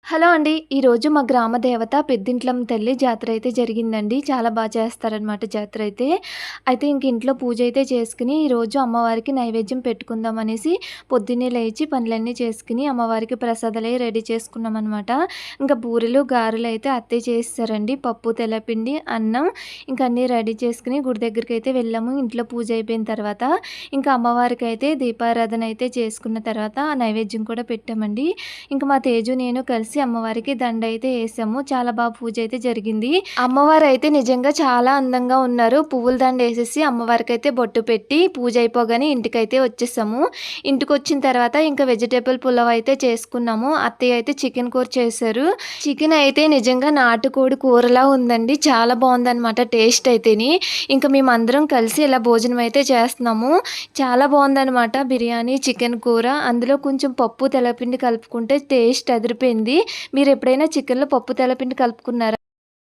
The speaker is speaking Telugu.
హలో అండి. ఈరోజు మా గ్రామ దేవత పెద్దింట్లమ్మ తల్లి జాతర అయితే జరిగిందండి. చాలా చేస్తారనమాట జాతర అయితే. అయితే ఇంక ఇంట్లో పూజ అయితే చేసుకొని ఈరోజు అమ్మవారికి నైవేద్యం పెట్టుకుందాం అనేసి పొద్దున్నే లేచి పనులన్నీ చేసుకొని అమ్మవారికి ప్రసాదాలయి రెడీ చేసుకున్నామనమాట. ఇంకా బూరెలు, గారెలు అయితే అత్తయ్య చేసేసారండి. పప్పు, తెల్లపిండి, అన్నం ఇంక అన్నీ రెడీ చేసుకొని గుడి దగ్గరికైతే వెళ్ళాము. ఇంట్లో పూజ అయిపోయిన తర్వాత ఇంకా అమ్మవారికైతే దీపారాధన అయితే చేసుకున్న తర్వాత నైవేద్యం కూడా పెట్టామండి. ఇంక మా తేజు నేను కలిసి అమ్మవారికి దండ అయితే వేసాము. చాలా పూజ అయితే జరిగింది. అమ్మవారు అయితే నిజంగా చాలా అందంగా ఉన్నారు. పువ్వుల దండ వేసేసి అమ్మవారికి అయితే బొట్టు పెట్టి పూజ అయిపోగానే ఇంటికైతే వచ్చేసాము. ఇంటికి వచ్చిన తర్వాత ఇంకా వెజిటేబుల్ పులావ్ అయితే చేసుకున్నాము. అత్తయ్య అయితే చికెన్ కూర చేశారు. చికెన్ అయితే నిజంగా నాటుకోడి కూరలా ఉందండి. చాలా బాగుందన్నమాట టేస్ట్ అయితేని. ఇంకా మేమందరం కలిసి ఇలా భోజనం అయితే చేస్తున్నాము. చాలా బాగుందన్నమాట బిర్యానీ, చికెన్ కూర. అందులో కొంచెం పప్పు, తెల్లపిండి కలుపుకుంటే టేస్ట్ అదిరిపోయింది. మీరు ఎప్పుడైనా చికెన్‌లో పప్పు తెల్లపిండి కలుపుకున్నారా?